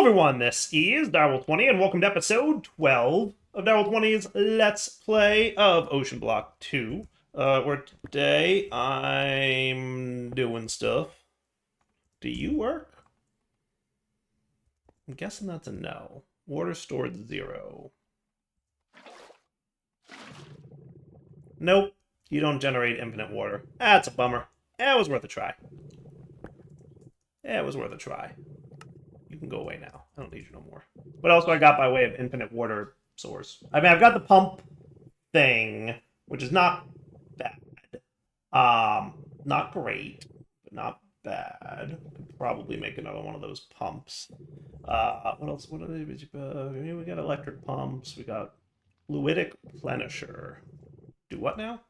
everyone, this is Ep12, and welcome to episode 12 of Ep12's Let's Play of OceanBlock2, where today I'm doing stuff. Do you work? I'm guessing that's a no. Water stored 0. Nope, you don't generate infinite water. That's a bummer. It was worth a try. It was worth a try. You can go away now. I don't need you no more. What else do I got by way of infinite water source? I mean, I've got the pump thing, which is not bad. Not great, but not bad. Could probably make another one of those pumps. What else? What are they? We got electric pumps. We got fluidic plenisher. Do what now?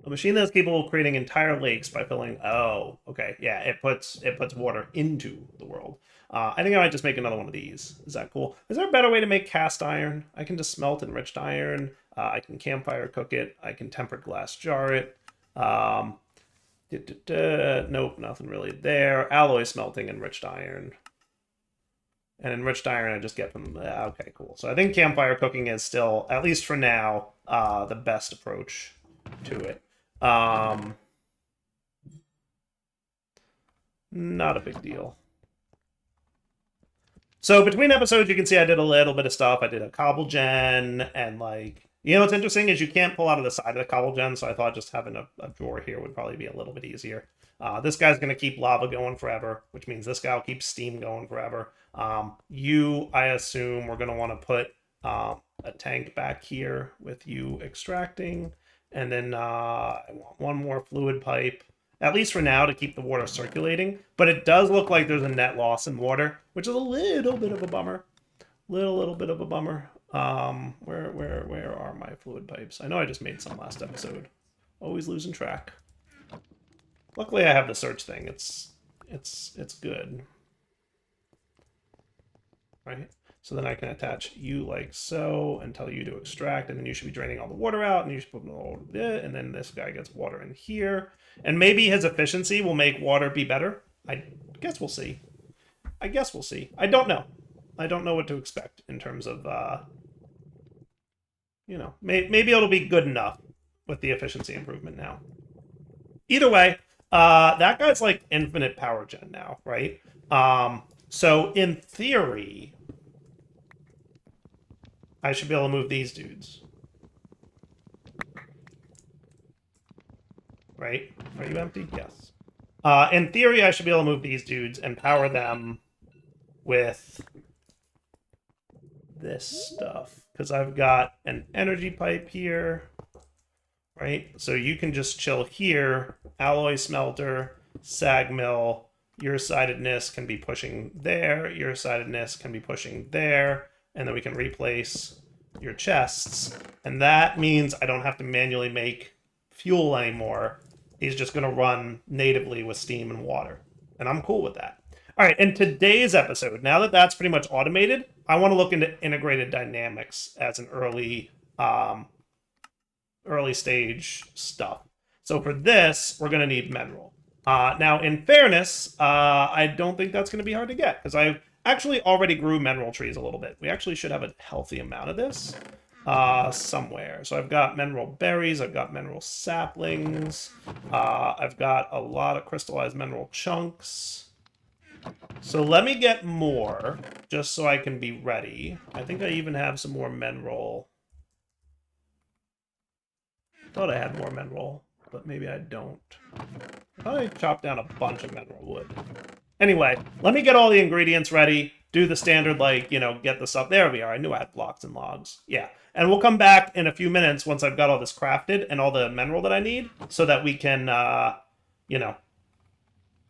A machine that's capable of creating entire lakes by filling. Oh, okay, yeah. It puts water into the world. I think I might just make another one of these. Is that cool? Is there a better way to make cast iron? I can just smelt enriched iron. I can campfire cook it. I can tempered glass jar it. Nope, nothing really there. Alloy smelting enriched iron. And enriched iron I just get from. Okay, cool. So I think campfire cooking is still, at least for now, the best approach to it. Not a big deal. So between episodes, you can see I did a little bit of stuff. I did a cobble gen, and like, you know what's interesting is you can't pull out of the side of the cobble gen, so I thought just having a drawer here would probably be a little bit easier. This guy's going to keep lava going forever, which means this guy will keep steam going forever. I assume we're going to want to put a tank back here with you extracting. And then I want one more fluid pipe, at least for now, to keep the water circulating. But it does look like there's a net loss in water, which is a little bit of a bummer. Little bit of a bummer. Where are my fluid pipes? I know I just made some last episode. Always losing track. Luckily, I have the search thing. It's good. Right? So then I can attach you like so and tell you to extract, and then you should be draining all the water out, and you should put all of it, and then this guy gets water in here. And maybe his efficiency will make water be better. I guess we'll see. I don't know. I don't know what to expect in terms of, maybe it'll be good enough with the efficiency improvement now. Either way, that guy's like infinite power gen now, right? So in theory, I should be able to move these dudes. Right? Are you empty? Yes. In theory, I should be able to move these dudes and power them with this stuff. Because I've got an energy pipe here. Right? So you can just chill here. Alloy smelter, sag mill. Your sidedness can be pushing there. Your sidedness can be pushing there. And then we can replace your chests. And that means I don't have to manually make fuel anymore. He's just going to run natively with steam and water. And I'm cool with that. All right, in today's episode, now that that's pretty much automated, I want to look into integrated dynamics as an early stage stuff. So for this, we're going to need mineral. Now, in fairness, I don't think that's going to be hard to get, because I've actually already grew mineral trees a little bit. We actually should have a healthy amount of this somewhere. So I've got mineral berries, I've got mineral saplings, I've got a lot of crystallized mineral chunks. So let me get more, just so I can be ready. I think I even have some more mineral. Thought I had more mineral, but maybe I don't. I thought I chopped down a bunch of mineral wood. Anyway, let me get all the ingredients ready, do the standard, get the stuff. There we are. I knew I had blocks and logs. Yeah. And we'll come back in a few minutes once I've got all this crafted and all the mineral that I need so that we can,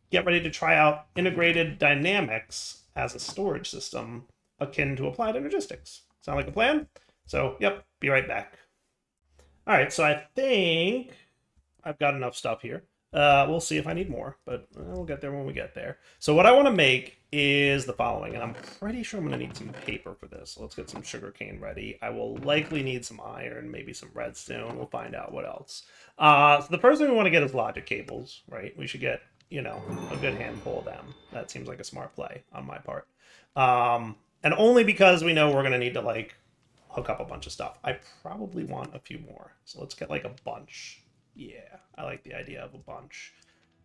get ready to try out integrated dynamics as a storage system akin to applied energistics. Sound like a plan? So, yep, be right back. All right, so I think I've got enough stuff here. We'll see if I need more, but we'll get there when we get there. So what I want to make is the following, and I'm pretty sure I'm going to need some paper for this. So let's get some sugarcane ready. I will likely need some iron, maybe some redstone. We'll find out what else. So the first thing we want to get is logic cables, right? We should get you know, a good handful of them. That seems like a smart play on my part. And only because we know we're going to need to, like, hook up a bunch of stuff. I probably want a few more. So let's get, like, a bunch. Yeah, I like the idea of a bunch.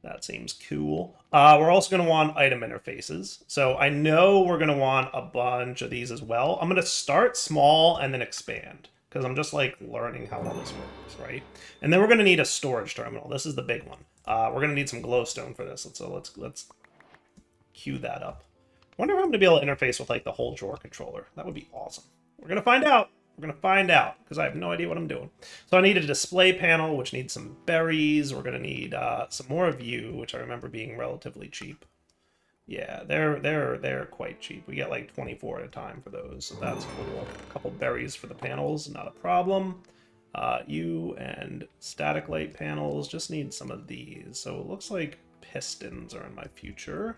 That seems cool. We're also going to want item interfaces. So I know we're going to want a bunch of these as well. I'm going to start small and then expand, because I'm just, like, learning how all this works, right? And then we're going to need a storage terminal. This is the big one. We're going to need some glowstone for this. So let's queue that up. I wonder if I'm going to be able to interface with, like, the whole drawer controller. That would be awesome. We're going to find out. We're going to find out, because I have no idea what I'm doing. So I need a display panel, which needs some berries. We're going to need some more of you, which I remember being relatively cheap. Yeah, they're quite cheap. We get like 24 at a time for those, so that's cool. A couple berries for the panels, not a problem. You and static light panels just need some of these. So it looks like pistons are in my future.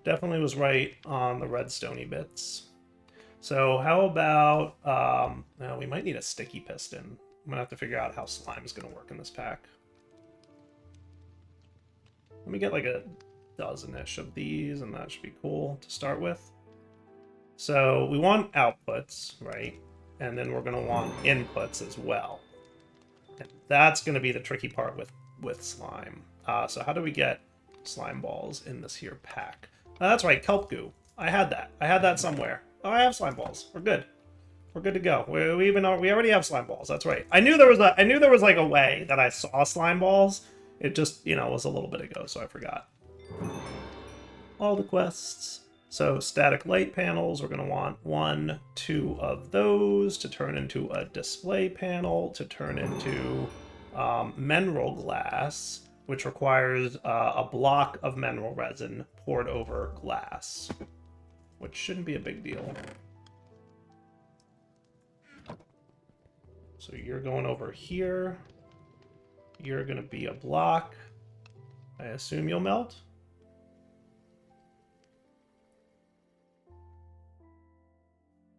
Definitely was right on the redstone-y bits. So how about, now we might need a sticky piston. I'm gonna have to figure out how slime is gonna work in this pack. Let me get like a dozen-ish of these, and that should be cool to start with. So we want outputs, right? And then we're gonna want inputs as well. And that's gonna be the tricky part with slime. So how do we get slime balls in this here pack? That's right, kelp goo. I had that. I had that somewhere. Oh, I have slime balls. We're good. We're good to go. We already have slime balls. That's right. I knew there was like a way that I saw slime balls. It just, you know, was a little bit ago, so I forgot. All the quests. So static light panels, we're gonna want 1, 2 of those to turn into a display panel, to turn into mineral glass, which requires a block of mineral resin poured over glass, which shouldn't be a big deal. So you're going over here. You're going to be a block. I assume you'll melt.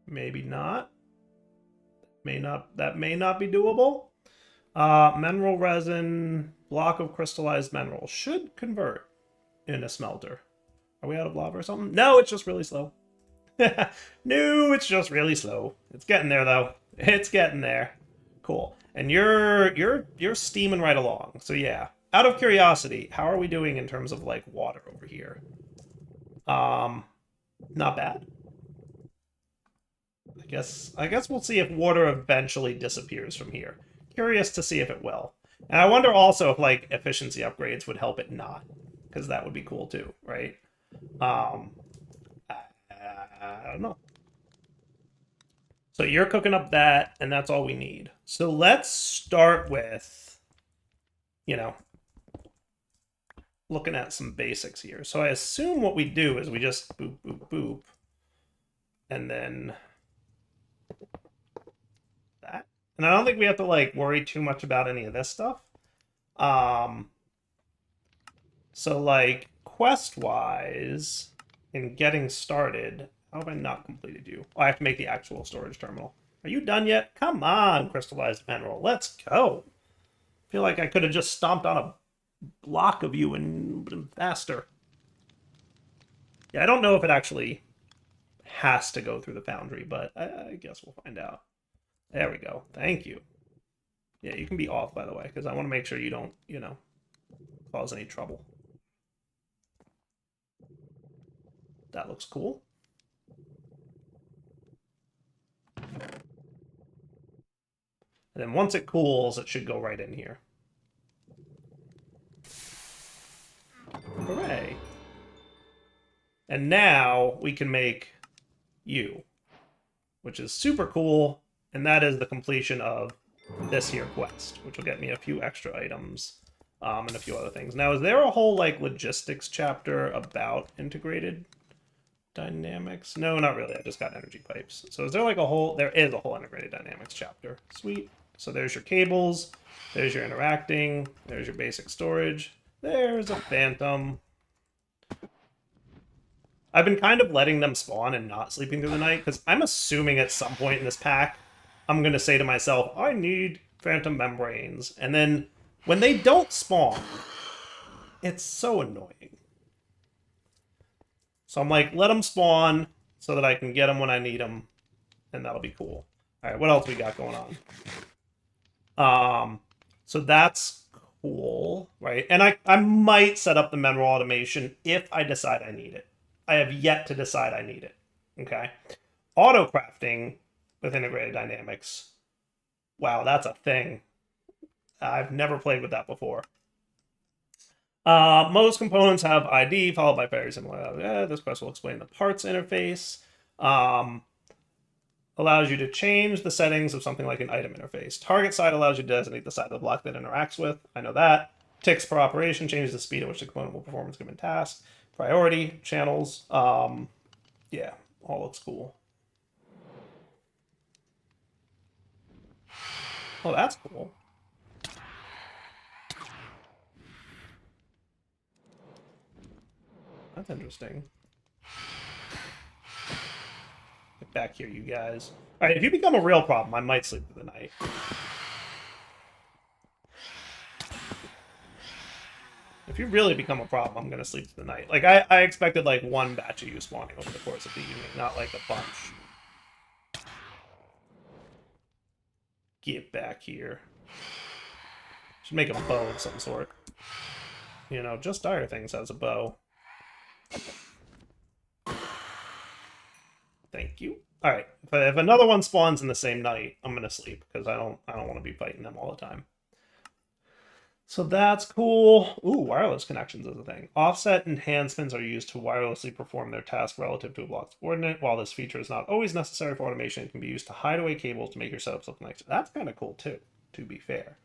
Maybe not. That may not be doable. Mineral resin, block of crystallized mineral should convert in a smelter. Are we out of lava or something? No, it's just really slow. No, it's just really slow. It's getting there though. It's getting there. Cool. And you're steaming right along. So yeah. Out of curiosity, how are we doing in terms of like water over here? Not bad. I guess we'll see if water eventually disappears from here. Curious to see if it will. And I wonder also if like efficiency upgrades would help it not, because that would be cool too, right? I don't know. So you're cooking up that, and that's all we need. So let's start with, you know, looking at some basics here. So I assume what we do is we just boop, boop, boop, and then that. And I don't think we have to, like, worry too much about any of this stuff. So, like, quest-wise, in getting started, how have I not completed you? Oh, I have to make the actual storage terminal. Are you done yet? Come on, crystallized mineral. Let's go. I feel like I could have just stomped on a block of you and been faster. Yeah, I don't know if it actually has to go through the foundry, but I guess we'll find out. There we go. Thank you. Yeah, you can be off, by the way, because I want to make sure you don't, you know, cause any trouble. That looks cool. And then once it cools, it should go right in here. Hooray. And now we can make you, which is super cool. And that is the completion of this here quest, which will get me a few extra items and a few other things. Now, is there a whole like logistics chapter about integrated dynamics? No, not really. I just got energy pipes. So is there like a whole, there is a whole integrated dynamics chapter. Sweet. So there's your cables, there's your interacting, there's your basic storage, there's a phantom. I've been kind of letting them spawn and not sleeping through the night, because I'm assuming at some point in this pack, I'm going to say to myself, I need phantom membranes. And then when they don't spawn, it's so annoying. So I'm like, let them spawn so that I can get them when I need them. And that'll be cool. All right, what else we got going on? So that's cool, right? And I might set up the mineral automation if I decide I need it. I have yet to decide I need it, okay? Auto crafting with integrated dynamics. Wow, that's a thing. I've never played with that before. Most components have ID followed by very similar. This quest will explain the parts interface. Allows you to change the settings of something like an item interface. Target side allows you to designate the side of the block that interacts with. I know that. Ticks per operation changes the speed at which the component will perform its given task. Priority, channels. Yeah, all looks cool. Oh, that's cool. That's interesting. Get back here, you guys. All right, if you become a real problem, I might sleep through the night. If you really become a problem, I'm gonna sleep through the night. Like I expected like one batch of you spawning over the course of the evening, not like a bunch. Get back here. Should make a bow of some sort. You know, just Dire Things has a bow. Thank you. All right, if another one spawns in the same night, I'm gonna sleep because I don't want to be fighting them all the time. So that's cool. Ooh, wireless connections is a thing. Offset enhancements are used to wirelessly perform their task relative to a block's coordinate. While this feature is not always necessary for automation, it can be used to hide away cables to make your setups look nice. That's kind of cool too, to be fair.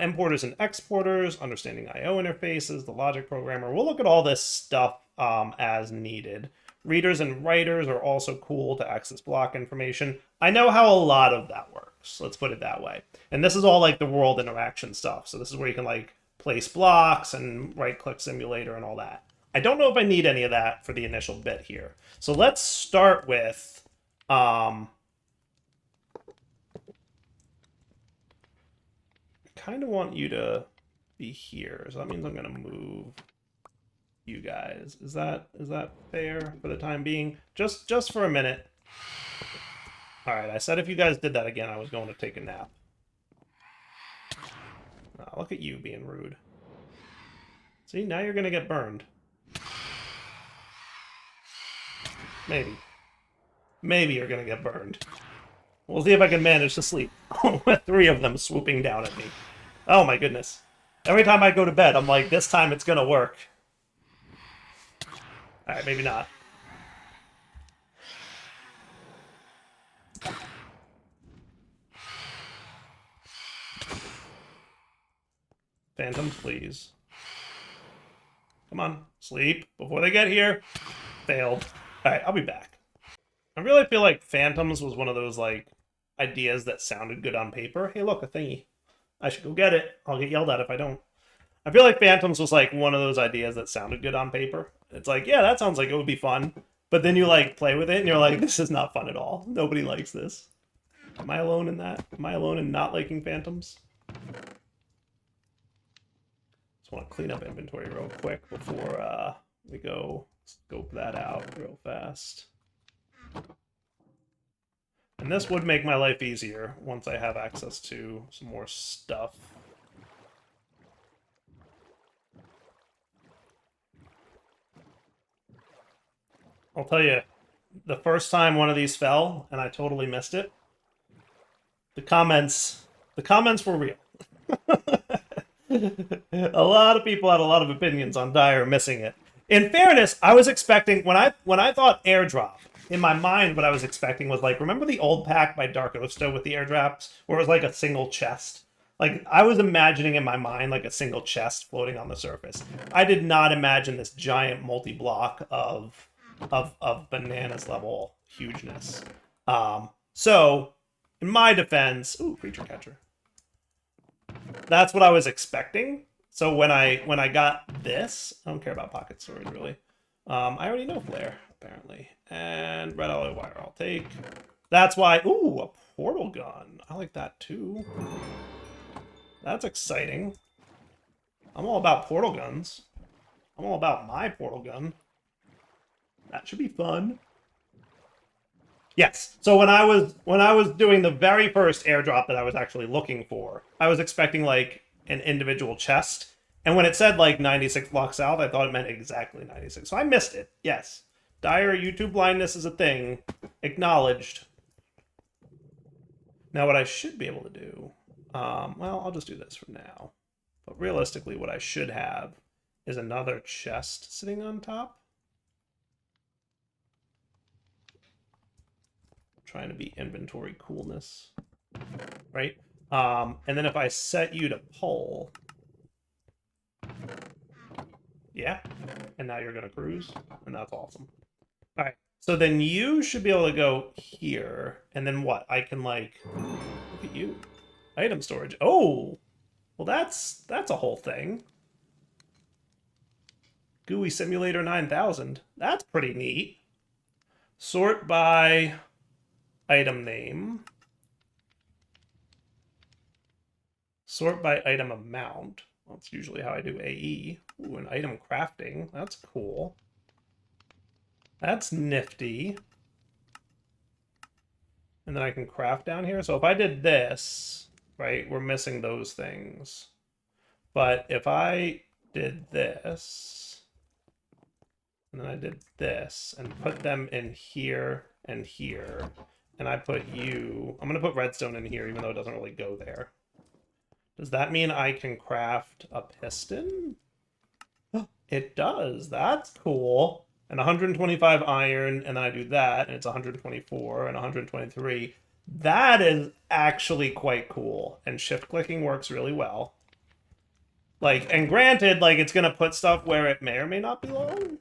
Importers and exporters, understanding I/O interfaces, the logic programmer. We'll look at all this stuff as needed. Readers and writers are also cool to access block information. I know how a lot of that works. Let's put it that way. And this is all like the world interaction stuff. So this is where you can like place blocks and right-click simulator and all that. I don't know if I need any of that for the initial bit here. So let's start with I kind of want you to be here. So that means I'm going to move you guys. Is that fair for the time being? Just for a minute. All right, I said if you guys did that again, I was going to take a nap. Oh, look at you being rude. See, now you're going to get burned. Maybe. Maybe you're going to get burned. We'll see if I can manage to sleep with 3 of them swooping down at me. Oh my goodness. Every time I go to bed, I'm like, this time it's going to work. Alright, maybe not. Phantoms, please. Come on, sleep before they get here. Failed. Alright, I'll be back. I really feel like Phantoms was one of those, like, ideas that sounded good on paper. Hey, look, a thingy. I should go get it. I'll get yelled at if I don't. I feel like Phantoms was, like, one of those ideas that sounded good on paper. It's like, yeah, that sounds like it would be fun. But then you, like, play with it, and you're like, this is not fun at all. Nobody likes this. Am I alone in that? Am I alone in not liking Phantoms? Just want to clean up inventory real quick before we go scope that out real fast. And this would make my life easier once I have access to some more stuff. I'll tell you, the first time one of these fell, and I totally missed it, the comments were real. A lot of people had a lot of opinions on Dire missing it. In fairness, I was expecting, when I thought airdrop, in my mind, what I was expecting was like, remember the old pack by Dark Osto with the airdrops, where it was like a single chest? Like, I was imagining in my mind like a single chest floating on the surface. I did not imagine this giant multi-block of bananas level hugeness. So, in my defense, ooh, creature catcher. That's what I was expecting. So when I got this, I don't care about pocket storage really. I already know flare apparently, and red alloy wire I'll take. That's why, ooh, a portal gun. I like that too. That's exciting. I'm all about portal guns. I'm all about my portal gun. That should be fun. Yes. So when I was doing the very first airdrop that I was actually looking for, I was expecting like an individual chest. And when it said like 96 blocks south, I thought it meant exactly 96. So I missed it. Yes. Dire YouTube blindness is a thing. Acknowledged. Now what I should be able to do, well, I'll just do this for now. But realistically, what I should have is another chest sitting on top. Trying to be inventory coolness, right? And then if I set you to pull, yeah, and now you're gonna cruise, and that's awesome. All right, so then you should be able to go here, and then what? I can like, look at you, item storage. Oh, well that's a whole thing. GUI Simulator 9000. That's pretty neat. Sort by item name. Sort by item amount. That's usually how I do AE. Ooh, an item crafting. That's cool. That's nifty. And then I can craft down here. So if I did this, right, we're missing those things. But if I did this, and then I did this, and put them in here and here, and I put you, I'm going to put redstone in here, even though it doesn't really go there. Does that mean I can craft a piston? It does. That's cool. And 125 iron, and then I do that, and it's 124 and 123. That is actually quite cool. And shift clicking works really well. Like, and granted, like, it's gonna put stuff where it may or may not belong.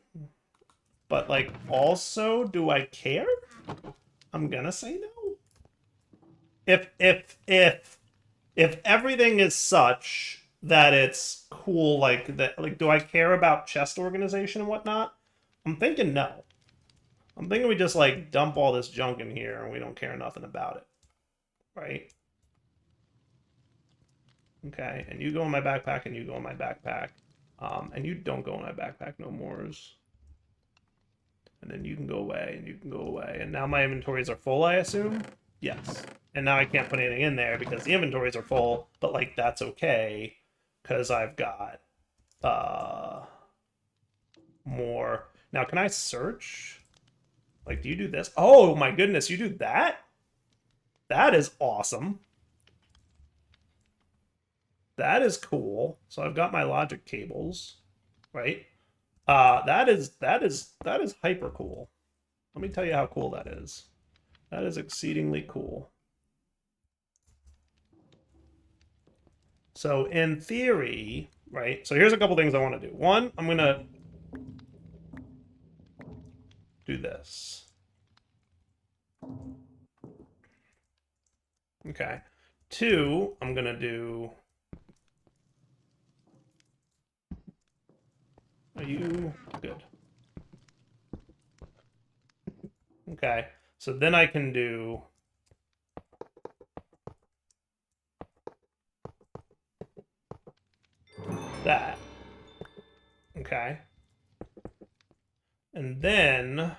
But, like, also, do I care? I'm gonna say no. If everything is such that it's cool, like that, like, do I care about chest organization and whatnot? I'm thinking no. I'm thinking we just like dump all this junk in here and we don't care nothing about it, right? Okay, and you go in my backpack and you go in my backpack, and you don't go in my backpack no mores. And then you can go away and you can go away, and now my inventories are full, I assume. Yes. And now I can't put anything in there because the inventories are full, but like that's okay because I've got more. Now can I search? Like, do you do this? Oh my goodness, you do that? That is awesome. That is cool. So I've got my logic cables, right? That is hyper cool. Let me tell you how cool that is. That is exceedingly cool. So in theory, right? So here's a couple things I want to do. One, I'm going to do this. Okay. Two, I'm going to do... Are you good? Okay. So then I can do... that. Okay. And then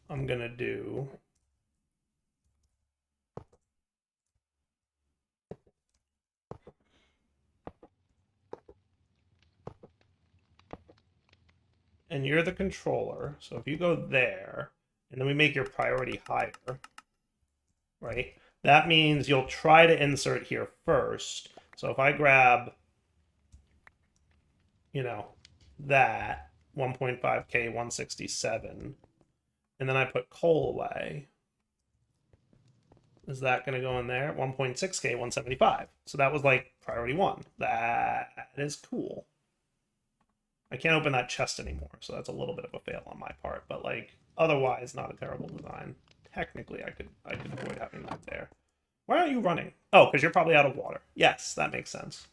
I'm going to do... and you're the controller. So if you go there, and then we make your priority higher, right? That means you'll try to insert here first. So if I grab, you know, that 1.5K 167, and then I put coal away, is that going to go in there? 1.6K 175. So that was like priority one. That is cool. I can't open that chest anymore, so that's a little bit of a fail on my part. But like, otherwise, not a terrible design. Technically, I could avoid having that there. Why aren't you running? Oh, because you're probably out of water. Yes, that makes sense.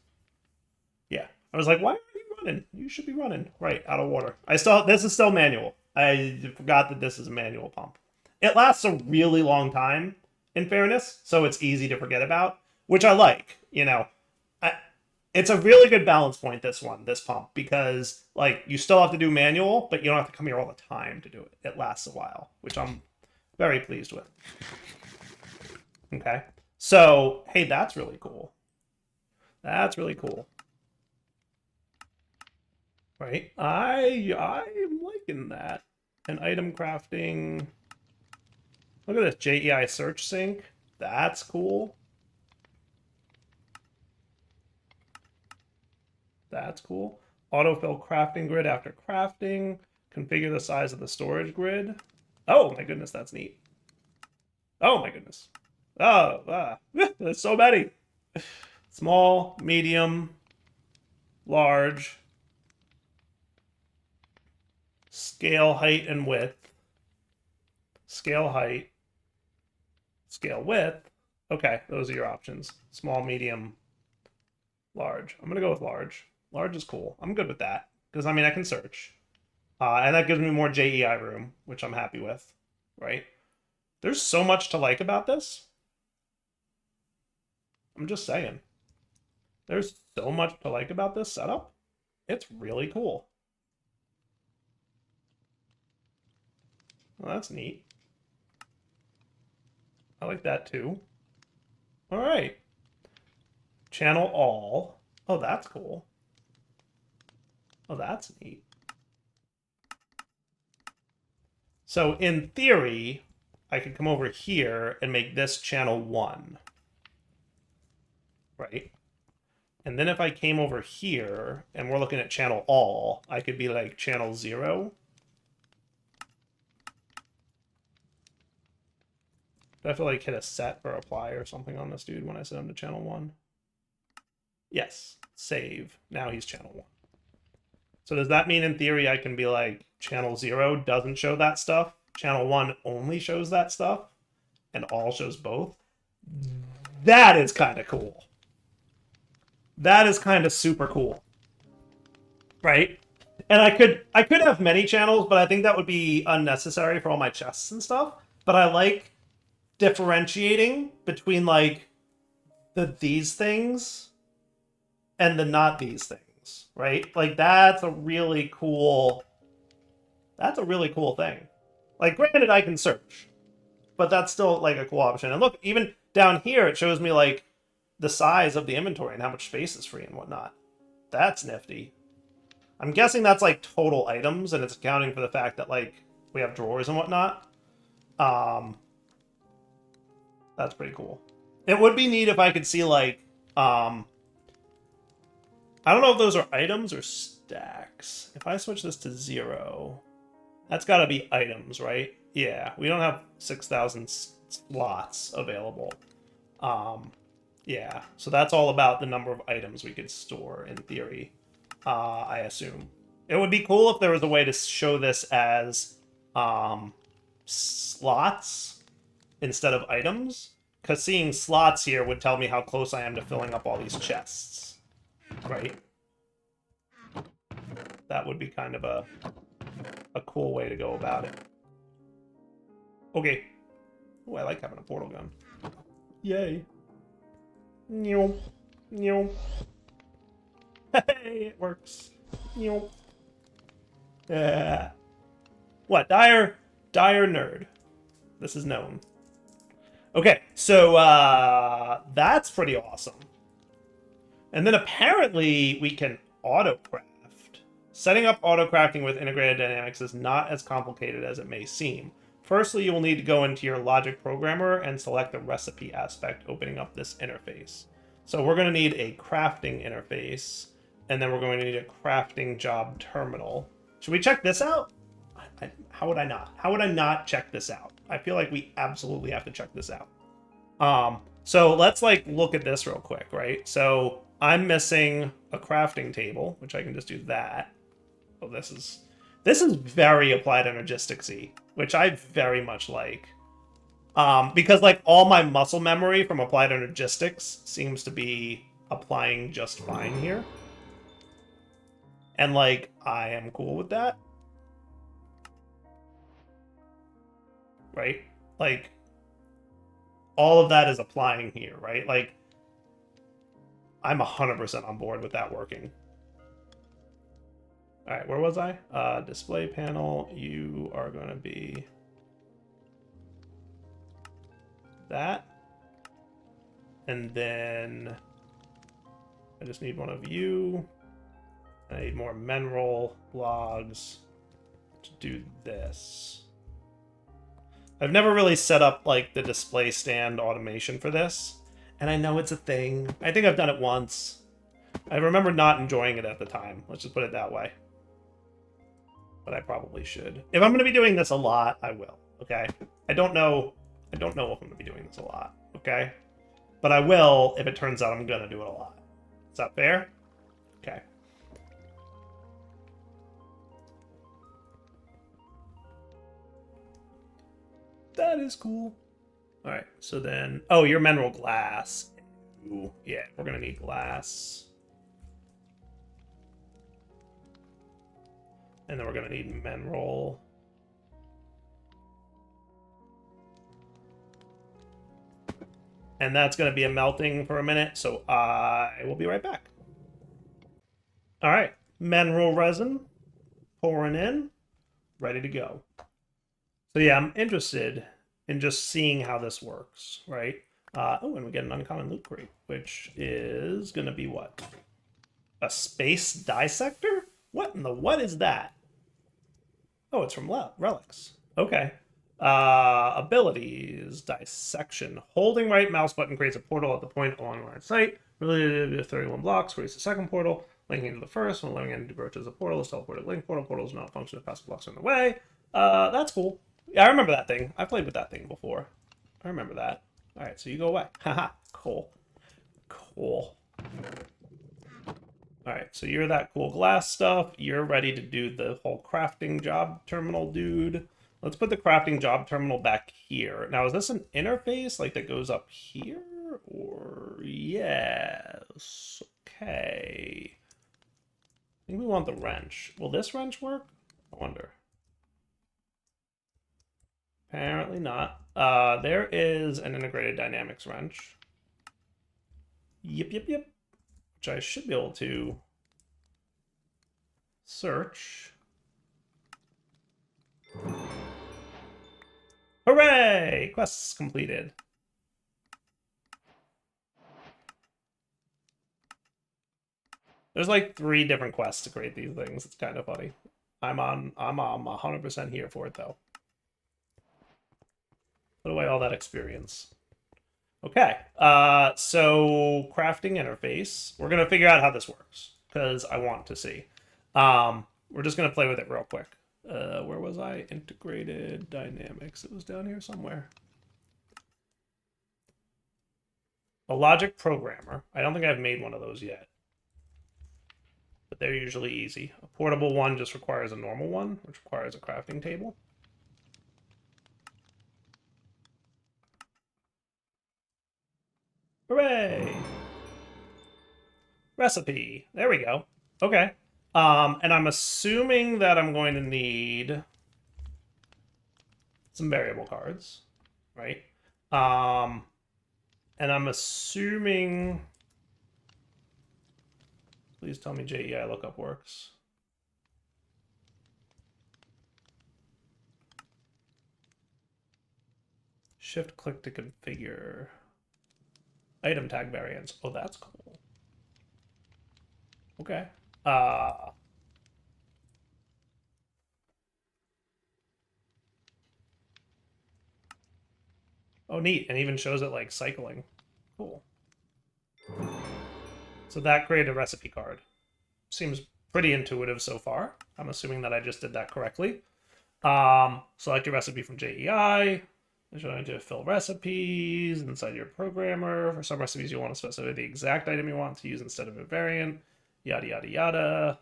Yeah, I was like, why aren't you running? You should be running. Right, out of water. This is still manual. I forgot that this is a manual pump. it lasts a really long time, in fairness, so it's easy to forget about, which I like, you know. It's a really good balance point, this pump, because, like, you still have to do manual, but you don't have to come here all the time to do it. It lasts a while, which I'm very pleased with. Okay. So, hey, that's really cool. That's really cool. Right? I'm liking that. And item crafting. Look at this, JEI search sync. That's cool. That's cool. Autofill crafting grid after crafting. Configure the size of the storage grid. Oh my goodness, that's neat. Oh my goodness. Oh, there's so many. Small, medium, large. Scale height and width. Scale height. Scale width. Okay, those are your options. Small, medium, large. I'm going to go with large. Large is cool. I'm good with that. Because, I mean, I can search. And that gives me more JEI room, which I'm happy with. Right? There's so much to like about this. I'm just saying. There's so much to like about this setup. It's really cool. Well, that's neat. I like that too. All right. Channel all. Oh, that's cool. Oh, that's neat. So in theory, I could come over here and make this channel 1. Right? And then if I came over here and we're looking at channel all, I could be like channel 0. Do I have to like hit a set or apply or something on this dude when I set him to channel 1? Yes. Save. Now he's channel 1. So does that mean in theory I can be like channel 0 doesn't show that stuff, channel 1 only shows that stuff, and all shows both? That is kind of cool. That is kind of super cool. Right? And I could have many channels, but I think that would be unnecessary for all my chests and stuff. But I like differentiating between like these things and the not these things, right? Like that's a really cool thing. Like granted I can search, but that's still like a cool option. And look, even down here it shows me like the size of the inventory and how much space is free and whatnot. That's nifty. I'm guessing that's like total items and it's accounting for the fact that like we have drawers and whatnot. That's pretty cool. It would be neat if I could see like I don't know if those are items or stacks. If I switch this to 0, that's got to be items, right? Yeah, we don't have 6,000 slots available. Yeah, so that's all about the number of items we could store in theory, I assume. It would be cool if there was a way to show this as slots instead of items, because seeing slots here would tell me how close I am to filling up all these chests, right? That would be kind of a cool way to go about it. Okay. Oh, I like having a portal gun. Yay. Hey, it works. What? Dire nerd. This is known. Okay, so that's pretty awesome. And then apparently we can auto-craft. Setting up auto-crafting with integrated dynamics is not as complicated as it may seem. Firstly, you will need to go into your logic programmer and select the recipe aspect, opening up this interface. So we're going to need a crafting interface, and then we're going to need a crafting job terminal. Should we check this out? How would I not? How would I not check this out? I feel like we absolutely have to check this out. So let's like look at this real quick, right? So I'm missing a crafting table, which I can just do that. Oh, this is very applied energistics-y, which I very much like. Because like all my muscle memory from applied energistics seems to be applying just fine here. And like I am cool with that. right? Like, all of that is applying here, right? Like, I'm 100% on board with that working. All right, where was I? Display panel, you are going to be that. And then I just need one of you. I need more menroll logs to do this. I've never really set up like the display stand automation for this, and I know it's a thing. I think I've done it once. I remember not enjoying it at the time. Let's just put it that way. But I probably should. If I'm going to be doing this a lot, I will. Okay. I don't know if I'm going to be doing this a lot. Okay. But I will if it turns out I'm going to do it a lot. Is that fair? Okay. That is cool. All right. So then, oh, your mineral glass. Ooh, yeah, we're going to need glass. And then we're going to need mineral. And that's going to be a melting for a minute, so I will be right back. All right, mineral resin pouring in, ready to go. So yeah, I'm interested in just seeing how this works, right? Oh, and we get an uncommon loot crate, which is going to be what? A space dissector? What in the what is that? Oh, it's from relics. Okay. Abilities, dissection. Holding right mouse button creates a portal at the point along line of sight. Related to 31 blocks, creates a second portal. Linking to the first, when allowing entity approaches a portal, is teleported link portal. Portals not function if past blocks are in the way. That's cool. Yeah, I remember that thing. I played with that thing before. I remember that. Alright, so you go away. Haha, cool. Cool. Alright, so you're that cool glass stuff. You're ready to do the whole crafting job terminal, dude. Let's put the crafting job terminal back here. Now, is this an interface, like, that goes up here? Or... yes. Okay. I think we want the wrench. Will this wrench work? I wonder. Apparently not. There is an integrated dynamics wrench. Yep. Which I should be able to search. Hooray! Quests completed. There's like 3 different quests to create these things. It's kind of funny. I'm 100% here for it though. Put away all that experience. Okay, so crafting interface. We're gonna figure out how this works because I want to see. We're just gonna play with it real quick. Where was I? Integrated dynamics. It was down here somewhere. A logic programmer. I don't think I've made one of those yet, but they're usually easy. A portable one just requires a normal one, which requires a crafting table. Hooray! Recipe. There we go. Okay. And I'm assuming that I'm going to need some variable cards, right? And I'm assuming... please tell me JEI lookup works. Shift-click to configure. Item tag variants. Oh, that's cool. Okay. Oh, neat. And even shows it like cycling. Cool. So that created a recipe card. Seems pretty intuitive so far. I'm assuming that I just did that correctly. Select your recipe from JEI. You're trying to fill recipes inside your programmer. For some recipes, you want to specify the exact item you want to use instead of a variant. Yada, yada, yada.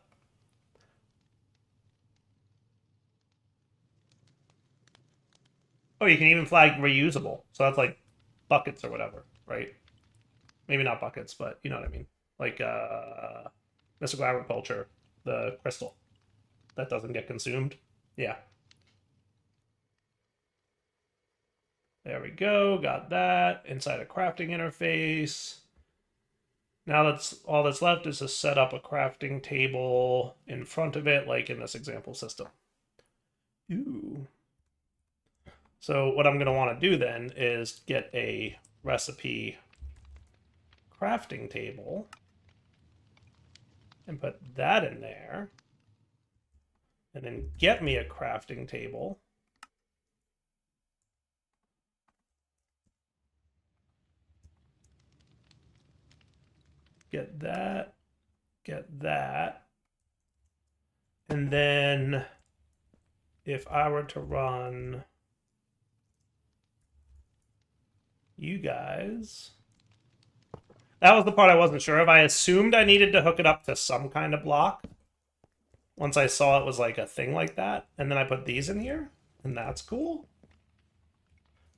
Oh, you can even flag reusable. So that's like buckets or whatever, right? Maybe not buckets, but you know what I mean. Like mystical agriculture, the crystal that doesn't get consumed. Yeah. There we go. Got that inside a crafting interface. Now that's all that's left is to set up a crafting table in front of it, like in this example system. Ooh. So what I'm going to want to do then is get a recipe crafting table and put that in there. And then get me a crafting table. Get that. Get that. And then if I were to run you guys, that was the part I wasn't sure of. I assumed I needed to hook it up to some kind of block once I saw it was like a thing like that. And then I put these in here, and that's cool.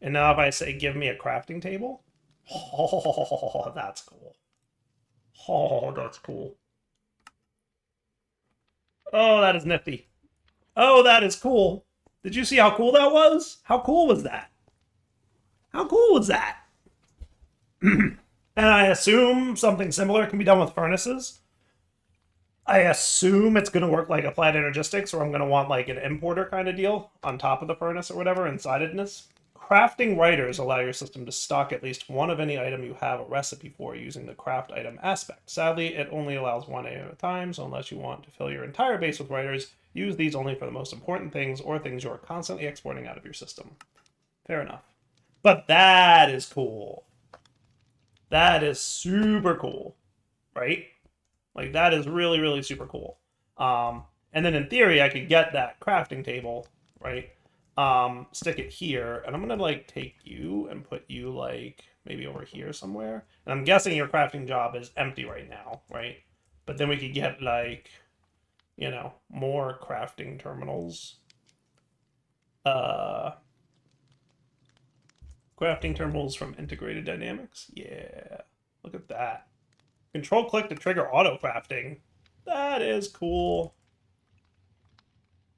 And now if I say give me a crafting table, oh, that's cool. Oh, that's cool. Oh, that is nifty. Oh, that is cool. Did you see how cool that was? How cool was that? How cool was that? And I assume something similar can be done with furnaces. I assume it's going to work like Applied Energistics, or I'm going to want like an importer kind of deal on top of the furnace or whatever, insidedness. Crafting writers allow your system to stock at least one of any item you have a recipe for using the craft item aspect. Sadly, it only allows one item at a time, so unless you want to fill your entire base with writers, use these only for the most important things or things you are constantly exporting out of your system. Fair enough. But that is cool. That is super cool, right? Like, that is really, really super cool. And then in theory, I could get that crafting table, right? Stick it here, and I'm gonna like take you and put you like maybe over here somewhere. And I'm guessing your crafting job is empty right now, right? But then we could get like, you know, more crafting terminals. Crafting terminals from Integrated Dynamics. Yeah, look at that. Control click to trigger auto crafting. That is cool.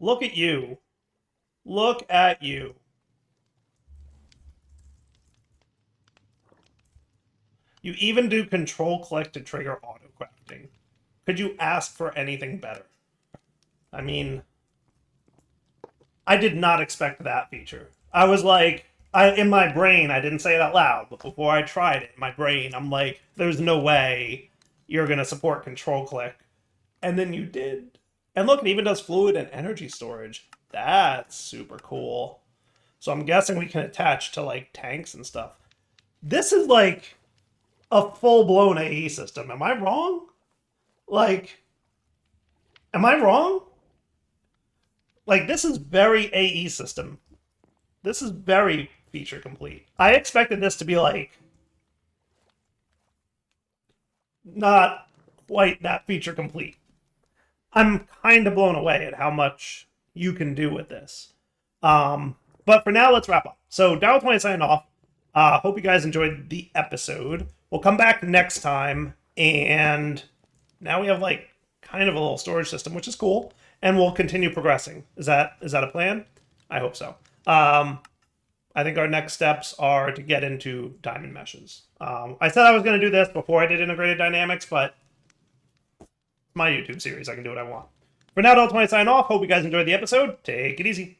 Look at you. Look at you. You even do control click to trigger auto crafting. Could you ask for anything better? I mean, I did not expect that feature. I was like, in my brain, I didn't say it out loud, but before I tried it, in my brain, I'm like, there's no way you're going to support control click. And then you did. And look, it even does fluid and energy storage. That's super cool. So I'm guessing we can attach to like tanks and stuff. This is like a full-blown AE system. Am I wrong? Like, am I wrong? Like, this is very AE system. This is very feature complete. I expected this to be like not quite that feature complete. I'm kind of blown away at how much you can do with this. But for now, let's wrap up. So, Dow20 signing off. Hope you guys enjoyed the episode. We'll come back next time, and now we have like kind of a little storage system, which is cool, and we'll continue progressing. Is that a plan? I hope so. I think our next steps are to get into diamond meshes. I said I was going to do this before I did integrated dynamics, but my YouTube series, I can do what I want. For now, Dow20 sign off. Hope you guys enjoyed the episode. Take it easy.